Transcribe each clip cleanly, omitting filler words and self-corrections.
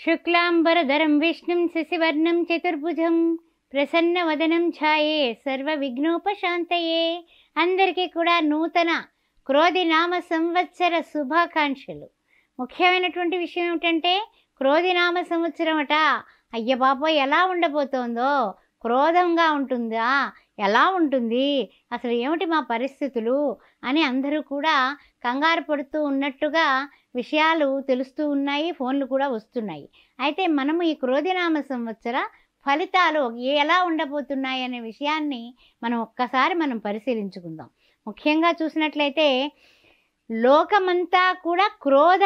శుక్లాంబరధరం విష్ణుం శశివర్ణం చతుర్భుజం ప్రసన్నవదనం ఛాయే సర్వవిఘ్నోపశాంతయే. అందరికీ కూడా నూతన క్రోధి నామ సంవత్సర శుభాకాంక్షలు. ముఖ్యమైనటువంటి విషయం ఏమిటంటే క్రోధి నామ సంవత్సరం అట. అయ్య బాబోయ్, ఎలా ఉండబోతోందో, క్రోధంగా ఉంటుందా, ఎలా ఉంటుంది, అసలు ఏమిటి మా పరిస్థితులు అని అందరూ కూడా కంగారు పడుతూ ఉన్నట్టుగా విషయాలు తెలుస్తూ ఉన్నాయి, ఫోన్లు కూడా వస్తున్నాయి. అయితే మనము ఈ క్రోధినామ సంవత్సర ఫలితాలు ఎలా ఉండబోతున్నాయి అనే విషయాన్ని మనం పరిశీలించుకుందాం. ముఖ్యంగా చూసినట్లయితే లోకమంతా కూడా క్రోధ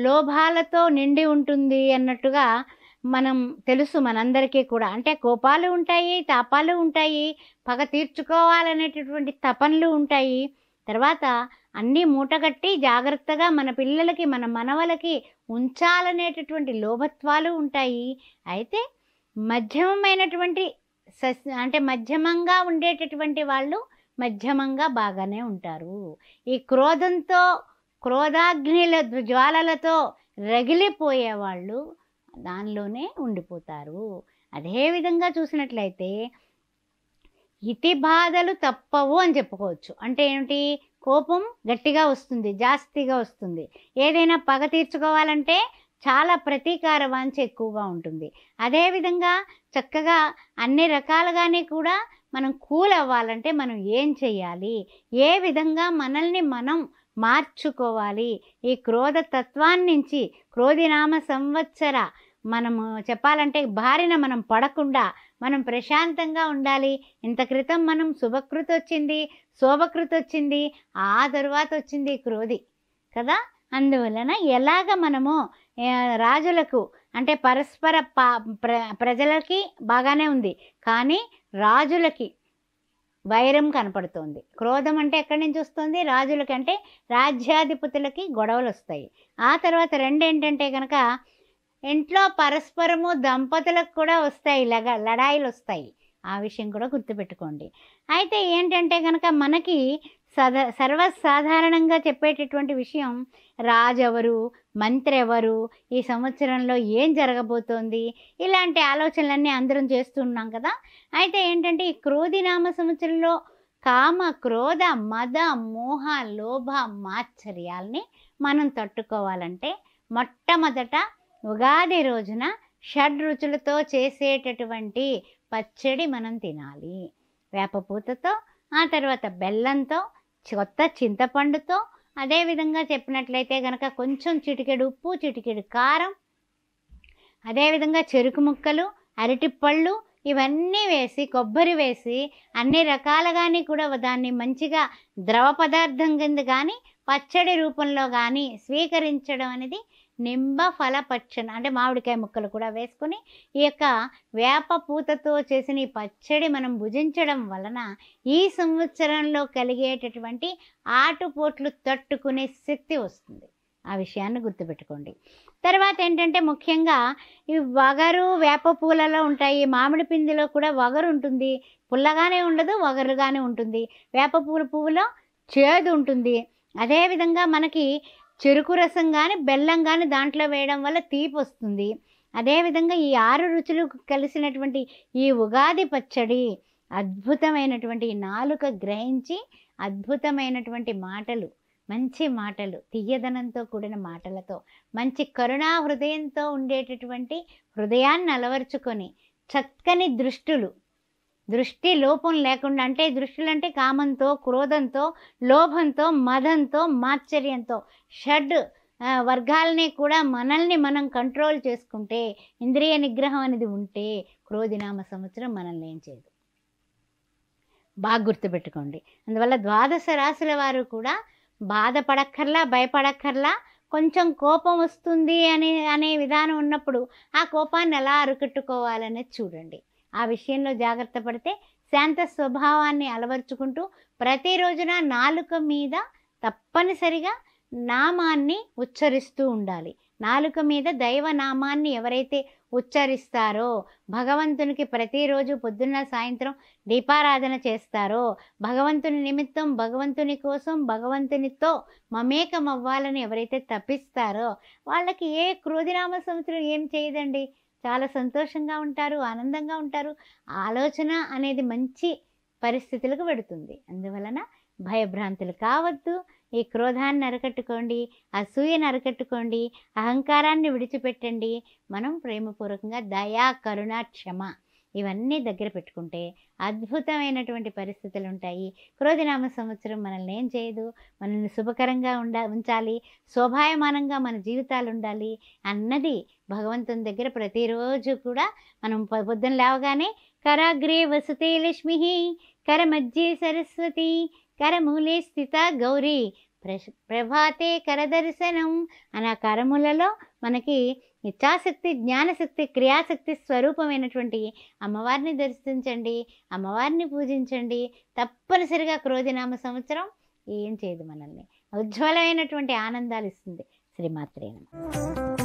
లోభాలతో నిండి ఉంటుంది అన్నట్టుగా తెలుసు మనందరికీ కూడా. అంటే కోపాలు ఉంటాయి, తాపాలు ఉంటాయి, పగ తీర్చుకోవాలనేటటువంటి తపనలు ఉంటాయి. తర్వాత అన్నీ మూటగట్టి జాగ్రత్తగా మన పిల్లలకి మన మనవలకి ఉంచాలనేటటువంటి లోభత్వాలు ఉంటాయి. అయితే మధ్యమమైనటువంటి అంటే మధ్యమంగా ఉండేటటువంటి వాళ్ళు మధ్యమంగా బాగానే ఉంటారు. ఈ క్రోధంతో క్రోధాగ్నిల జ్వాలలతో రగిలిపోయేవాళ్ళు దానిలోనే ఉండిపోతారు. అదేవిధంగా చూసినట్లయితే ఇతి బాధలు తప్పవు అని చెప్పుకోవచ్చు. అంటే ఏమిటి, కోపం గట్టిగా వస్తుంది, జాస్తిగా వస్తుంది. ఏదైనా పగ తీర్చుకోవాలంటే చాలా ప్రతీకార వాంఛ ఎక్కువగా ఉంటుంది. అదేవిధంగా చక్కగా అన్ని రకాలుగానే కూడా మనం కూల్ అవ్వాలంటే మనం ఏం చెయ్యాలి, ఏ విధంగా మనల్ని మనం మార్చుకోవాలి, ఈ క్రోధ తత్వాన్ని నుంచి క్రోధినామ సంవత్సర మనము చెప్పాలంటే బారిన మనం పడకుండా మనం ప్రశాంతంగా ఉండాలి. ఇంత క్రితం మనం శుభకృతి వచ్చింది, శోభకృతి వచ్చింది, ఆ తరువాత వచ్చింది క్రోధి కదా. అందువలన ఎలాగ మనము రాజులకు అంటే పరస్పర ప్రజలకి బాగానే ఉంది, కానీ రాజులకి వైరం కనపడుతోంది. క్రోధం అంటే ఎక్కడి నుంచి వస్తుంది, రాజులకి అంటే రాజ్యాధిపతులకి గొడవలు వస్తాయి. ఆ తర్వాత రెండేంటంటే కనుక ఇంట్లో పరస్పరము దంపతులకు కూడా వస్తాయి, లడాయిలు వస్తాయి. ఆ విషయం కూడా గుర్తుపెట్టుకోండి. అయితే ఏంటంటే కనుక మనకి సర్వసాధారణంగా చెప్పేటటువంటి విషయం రాజు ఎవరు, మంత్రి ఎవరు, ఈ సంవత్సరంలో ఏం జరగబోతోంది, ఇలాంటి ఆలోచనలన్నీ అందరం చేస్తున్నాం కదా. అయితే ఏంటంటే ఈ క్రోధినామ సంవత్సరంలో కామ క్రోధ మద మోహ లోభ మాత్సర్యాల్ని మనం తట్టుకోవాలంటే మొట్టమొదట ఉగాది రోజున షడ్రుచులతో చేసేటటువంటి పచ్చడి మనం తినాలి. వేపపూతతో, ఆ తర్వాత బెల్లంతో, కొత్త చింతపండుతో, అదేవిధంగా చెప్పినట్లయితే కనుక కొంచెం చిటికెడు ఉప్పు, చిటికెడు కారం, అదేవిధంగా చెరుకు ముక్కలు, అరటిపళ్ళు ఇవన్నీ వేసి, కొబ్బరి వేసి అన్ని రకాలుగాని కూడా దాన్ని మంచిగా ద్రవ పదార్థం కింద కానీ పచ్చడి రూపంలో కానీ స్వీకరించడం అనేది నింబ ఫల పచ్చడి అంటే మామిడికాయ ముక్కలు కూడా వేసుకొని ఈ యొక్క వేప పూతతో చేసిన ఈ పచ్చడి మనం భుజించడం వలన ఈ సంవత్సరంలో కలిగేటటువంటి ఆటుపోట్లు తట్టుకునే శక్తి వస్తుంది. ఆ విషయాన్ని గుర్తుపెట్టుకోండి. తర్వాత ఏంటంటే ముఖ్యంగా ఈ వగరు వేప పూలలో ఉంటాయి, మామిడి పిండిలో కూడా వగరు ఉంటుంది, పుల్లగానే ఉండదు, వగరుగానే ఉంటుంది. వేప పువ్వులో చేదు ఉంటుంది. అదేవిధంగా మనకి చెరుకు రసం కానీ బెల్లం కానీ దాంట్లో వేయడం వల్ల తీపి వస్తుంది. అదేవిధంగా ఈ 6 రుచులు కలిసినటువంటి ఈ ఉగాది పచ్చడి అద్భుతమైనటువంటి నాలుక గ్రహించి అద్భుతమైనటువంటి మాటలు, మంచి మాటలు, తీయదనంతో కూడిన మాటలతో, మంచి కరుణా హృదయంతో ఉండేటటువంటి హృదయాన్ని అలవర్చుకొని చక్కని దృష్టి లోపం లేకుండా, అంటే దృష్టిలు అంటే కామంతో, క్రోధంతో, లోభంతో, మదంతో, మాత్సర్యంతో షడ్ వర్గాలని కూడా మనల్ని మనం కంట్రోల్ చేసుకుంటే, ఇంద్రియ నిగ్రహం అనేది ఉంటే క్రోధినామ సంవత్సరం మనల్ని ఏం చేయదు. బాగా గుర్తుపెట్టుకోండి. అందువల్ల 12 రాశుల వారు కూడా బాధపడక్కర్లా, భయపడక్కర్లా. కొంచెం కోపం వస్తుంది అనే విధానం ఉన్నప్పుడు ఆ కోపాన్ని ఎలా అరికట్టుకోవాలనేది చూడండి. ఆ విషయంలో జాగ్రత్త పడితే శాంత స్వభావాన్ని అలవర్చుకుంటూ ప్రతిరోజున నాలుక మీద తప్పనిసరిగా నామాన్ని ఉచ్చరిస్తూ ఉండాలి. నాలుక మీద దైవనామాన్ని ఎవరైతే ఉచ్చరిస్తారో, భగవంతునికి ప్రతిరోజు పొద్దున్న సాయంత్రం దీపారాధన చేస్తారో, భగవంతుని నిమిత్తం, భగవంతుని కోసం, భగవంతునితో మమేకం అవ్వాలని ఎవరైతే తప్పిస్తారో వాళ్ళకి ఏ క్రోధినామ సంవత్సరం ఏం చేయదండి. చాలా సంతోషంగా ఉంటారు, ఆనందంగా ఉంటారు. ఆలోచన అనేది మంచి పరిస్థితులకు పెడుతుంది. అందువలన భయభ్రాంతులు కావద్దు. ఈ క్రోధాన్ని అరికట్టుకోండి, అసూయను అరికట్టుకోండి, అహంకారాన్ని విడిచిపెట్టండి. మనం ప్రేమపూర్వకంగా దయా, కరుణ, క్షమ ఇవన్నీ దగ్గర పెట్టుకుంటే అద్భుతమైనటువంటి పరిస్థితులు ఉంటాయి. క్రోధినామ సంవత్సరం మనల్ని ఏం చేయదు. మనల్ని శుభకరంగా ఉంచాలి, శోభాయమానంగా మన జీవితాలు ఉండాలి అన్నది భగవంతుని దగ్గర ప్రతిరోజు కూడా మనం పొద్దున లేవగానే కరాగ్రే వసతే లక్ష్మి, కరమధ్యే సరస్వతి, కరమూలే స్థిత గౌరీ, ప్రభాతే కరదర్శనం అనే కరములలో మనకి ఇచ్ఛాశక్తి, జ్ఞానశక్తి, క్రియాశక్తి స్వరూపమైనటువంటి అమ్మవారిని దర్శించండి, అమ్మవారిని పూజించండి. తప్పనిసరిగా క్రోధినామ సంవత్సరం ఏం చేయదు, మనల్ని ఉజ్వలమైనటువంటి ఆనందాలు ఇస్తుంది. శ్రీమాత్రే నమః.